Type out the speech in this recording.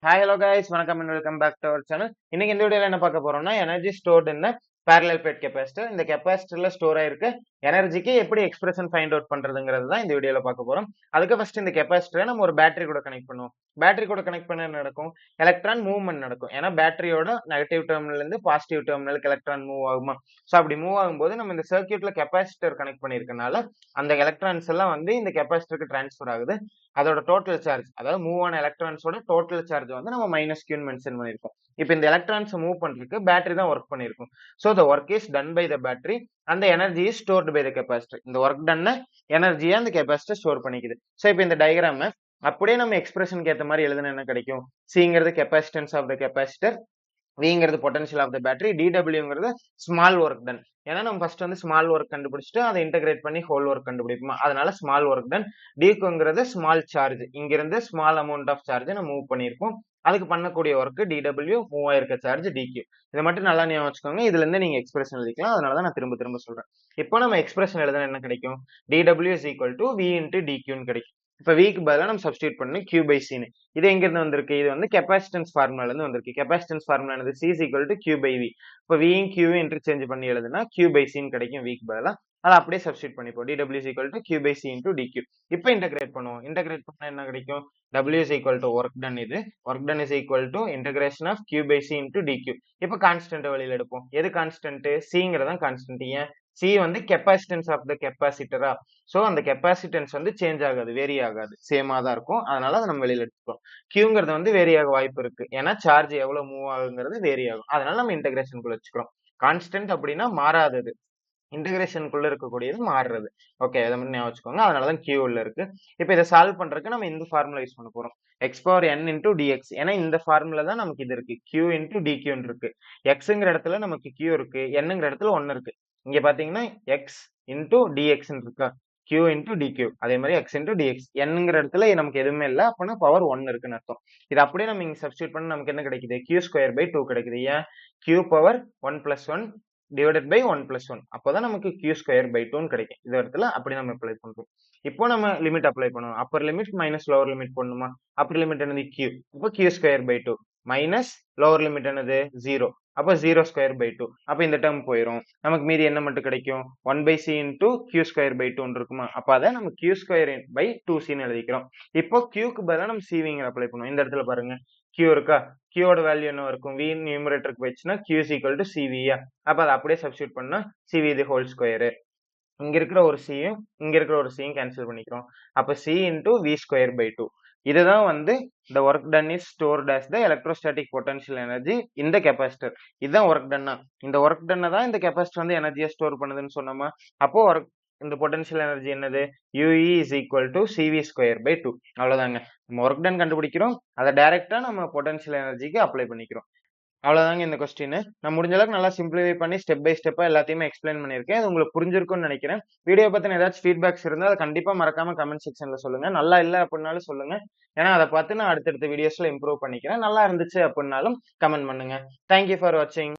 Hi hello guys வணக்கம் and welcome back to our channel. இன்னைக்கு இந்த வீடியோல என்ன பார்க்க போறோம்னா energy stored in parallel plate capacitor. இந்த கெபாசிட்டர்ல ஸ்டோர் ஆயிருக்க எனர்ஜிக்கு எப்படி எக்ஸ்பிரஷன் ஃபைண்ட் அவுட் பண்றதுங்கிறது தான் இந்த வீடியோல பார்க்க போறோம். அதுக்கு ஃபர்ஸ்ட் இந்த கெபாசிட்டரை நம்ம ஒரு பேட்டரி கூட கனெக்ட் பண்ணுவோம். பேட்டரி கூட கனெக்ட் பண்ண என்ன நடக்கும்? எலக்ட்ரான் மூவ்மெண்ட் நடக்கும். ஏன்னா பேட்டரியோட நெகட்டிவ் டெர்மினல்ல இருந்து பாசிட்டிவ் டெர்மினலுக்கு எலக்ட்ரான் மூவ் ஆகுமா? ஸோ அப்படி மூவ் ஆகும்போது நம்ம இந்த சர்க்யூட்ல கெபாசிட்டர் கனெக்ட் பண்ணிருக்கனால அந்த எலக்ட்ரான்ஸ் எல்லாம் வந்து இந்த கெபாசிட்டருக்கு டிரான்ஸ்ஃபர் ஆகுது. அதோட டோட்டல் சார்ஜ், அதாவது மூவ் ஆன எலக்ட்ரான்ஸோட டோட்டல் சார்ஜ் வந்து நம்ம மைனஸ் கியூன்னு மென்ஷன் பண்ணிருக்கோம். இப்போ இந்த எலக்ட்ரான்ஸ் மூவ் பண்றதுக்கு பேட்டரி தான் ஒர்க் பண்ணிருக்கும். So the work is done by the battery அந்த energy is stored by the capacitor. இந்த ஒர்க் டன் எனர்ஜியை அந்த கெபாசிட்டர் ஸ்டோர் பண்ணிக்குது. ஸோ இப்போ இந்த டயக்ராம் அப்படியே நம்ம எக்ஸ்பிரஷனுக்கு ஏற்ற மாதிரி எழுதுனா என்ன கிடைக்கும்? சிங்கிறது கெபாசிட்டன்ஸ் ஆஃப் த கெபாசிட்டர், விங்கிறது பொட்டன்ஷியல் ஆஃப் த பேட்டரி, டிடபிள்யூங்கிறது ஸ்மால் ஒர்க் டன். ஏன்னா நம்ம ஃபர்ஸ்ட் வந்து ஸ்மால் ஒர்க் கண்டுபிடிச்சிட்டு அதை இன்டகிரேட் பண்ணி ஹோல் ஒர்க் கண்டுபிடிப்போம். அதனால ஸ்மால் ஒர்க் டன். டிக்குங்கிறது ஸ்மால் சார்ஜ், இங்கிருந்து ஸ்மால் அமௌண்ட் ஆஃப் சார்ஜ் நம்ம மூவ் பண்ணியிருப்போம். அதுக்கு பண்ணக்கூடிய ஒர்க் டிடபிள்யூ, மூவ் ஆயிருக்க சார்ஜ் டிக்யூ. இதை மட்டும் நல்லா ஞாபகம் வச்சுக்கோங்க. இதுல இருந்து நீங்க எக்ஸ்பிரஷன் எழுதிக்கலாம். அதனாலதான் நான் திரும்ப திரும்ப சொல்றேன். இப்போ நம்ம எக்ஸ்பிரஷன் எழுதுனா என்ன கிடைக்கும்? டிடபிள்யூ is equal to V into டிக்யூன்னு கிடைக்கும். இப்ப விக்கு பதிலா நம்ம சப்ஸ்டியூட் பண்ணி கியூ பை சின்னு. இது எங்க இருந்து வந்திருக்கு? இது வந்து கெபாசிட்டன்ஸ் ஃபார்முலால இருந்து வந்திருக்கு. கெபாசிட்டன்ஸ் ஃபார்முலா என்னது? C is equal to Q by V. இப்போ வியும் கியூவும் இன்டர்சேஞ்ச் பண்ணி எழுதுனா கியூ பை சின்னு கிடைக்கும் விக்கு பதிலா. அதை அப்படியே சப்ஸ்டியூட் பண்ணிப்போம். டிடபிள்யூ is equal to Q by C into d q. இப்போ இன்டகிரேட் பண்ணுவோம். இன்டகிரேட் பண்ணா என்ன கிடைக்கும்? W is equal to work done. இது work done is equal to integration of Q by C into d q. இப்போ கான்ஸ்டன்ட் வெளியில எடுப்போம். எது கான்ஸ்டன்ட்? சிங்கிறதான் கான்ஸ்டன்ட். ஏன்? சி வந்து கெப்பாசிட்டன்ஸ் ஆஃப் த கெப்பாசிட்டரா. சோ அந்த கெப்பாசிட்டன்ஸ் வந்து சேஞ்ச் ஆகாது, வேரி ஆகாது, சேமா தான் இருக்கும். அதனால அதை நம்ம வெளியில எடுத்துக்கிறோம். கியூங்கிறது வந்து வேரி ஆக வாய்ப்பு இருக்கு. ஏன்னா சார்ஜ் எவ்வளவு மூவ் ஆகுங்கிறது வேரி ஆகும். அதனால நம்ம இன்டகிரேஷனுக்குள்ள வச்சுக்கிறோம். கான்ஸ்டன்ட் அப்படின்னா மாறாதது, இன்டகிரேஷனுக்குள்ள இருக்கக்கூடியது மாறுறது. ஓகே, இதை மட்டும் ஞாபகம் வச்சுக்கோங்க. அதனாலதான் கியூ உள்ள இருக்கு. இப்போ இதை சால்வ் பண்றதுக்கு நம்ம இந்த ஃபார்முலா யூஸ் பண்ண போறோம். X power n into dx. ஏன்னா இந்த ஃபார்முலா தான் நமக்கு இது இருக்கு. கியூ இன்டூ டிக்யூன்னு இருக்கு. எக்ஸுங்கிற இடத்துல நமக்கு கியூ இருக்கு, என்னங்கிற இடத்துல ஒன்னு இருக்கு. இங்க பாத்தீங்கன்னா எக்ஸ் இன்டூ டிஎக்ஸ் இருக்கா, கியூ இன்டூ டிக்யூ. அதே மாதிரி எக்ஸ் இன்டூ டிஎக்ஸ். என்னங்கிற இடத்துல நமக்கு எதுவுமே இல்லை, அப்படின்னா பவர் ஒன்னு இருக்குன்னு அர்த்தம். இது அப்படியே நம்ம இங்க சப்ஸ்டியூட் பண்ண நமக்கு என்ன கிடைக்குது? கியூ ஸ்கொயர் பை 2 கிடைக்குது. ஏன்? Q power 1 + 1 divided by 1 + 1. அப்போதான் நமக்கு கியூ ஸ்கொயர் பை 2 கிடைக்கும். இந்த இடத்துல அப்படி நம்ம அப்ளை பண்றோம். இப்போ நம்ம லிமிட் அப்ளை பண்ணுவோம். Upper limit minus lower limit போடணுமா? அப்பர் லிமிட் என்னது? கியூ. இப்போ Q square by 2 minus lower limit என்னது? 0. அப்போ 0 ஸ்கொயர் பை 2. அப்போ இந்த டேர்ம் போயிடும். நமக்கு மீதி என்ன மட்டும் கிடைக்கும்? 1 by C into Q square by 2 இருக்குமா? அப்போ அதை நம்ம கியூ ஸ்கொயர் பை 2சின்னு எழுதிக்கிறோம். இப்போ கியூக்கு பதிலாக நம்ம சிவிங்க அப்ளை பண்ணுவோம். இந்த இடத்துல பாருங்க கியூ இருக்கா, கியூவோட வேல்யூ என்ன இருக்கும்? வி நியூமரேட்டருக்கு போயிடுச்சுன்னா கியூ இஸ் ஈக்குவல் டு சிவியா. அப்ப அதை அப்படியே சப்ஸ்டியூட் பண்ணா சிவி தி ஹோல் ஸ்கொயர். இங்க இருக்கிற ஒரு சியும் இங்க இருக்கிற ஒரு சியும் கேன்சல் பண்ணிக்கிறோம். அப்ப C into V square by 2. இதுதான் வந்து the work done is stored as the electrostatic potential energy in the capacitor. இதுதான் ஒர்க் டன்னா. இந்த ஒர்க் டன்னை தான் இந்த கெபாசிட்டர் வந்து எனர்ஜியை ஸ்டோர் பண்ணுதுன்னு சொன்னோமா? அப்போ ஒர்க் இந்த பொட்டன்ஷியல் எனர்ஜி என்னது? UE is equal to CV square by 2. அவ்வளவுதாங்க. நம்ம ஒர்க் டன் கண்டுபிடிக்கிறோம், அதை டைரக்டா நம்ம பொட்டன்ஷியல் எனர்ஜிக்கு அப்ளை பண்ணிக்கிறோம். அவ்வளவுதாங்க இந்த கொஸ்டின். நான் முடிஞ்ச அளவுக்கு நல்லா சிம்பிளிஃபை பண்ணி ஸ்டெப் பை ஸ்டெப்பா எல்லாத்தையுமே எக்ஸ்பிளைன் பண்ணியிருக்கேன். அது உங்களுக்கு புரிஞ்சிருக்கும்னு நினைக்கிறேன். வீடியோ பத்தின ஏதாச்சும் ஃபீட்பேக்ஸ் இருந்தால் அதை கண்டிப்பா மறக்காம கமெண்ட் செக்ஷன்ல சொல்லுங்க. நல்லா இல்லை அப்படின்னாலும் சொல்லுங்க. ஏன்னா அதை பார்த்து நான் அடுத்தடுத்த வீடியோஸ்ல இம்ப்ரூவ் பண்ணிக்கிறேன். நல்லா இருந்துச்சு அப்படின்னாலும் கமெண்ட் பண்ணுங்க. தேங்க்யூ ஃபார் வாட்சிங்.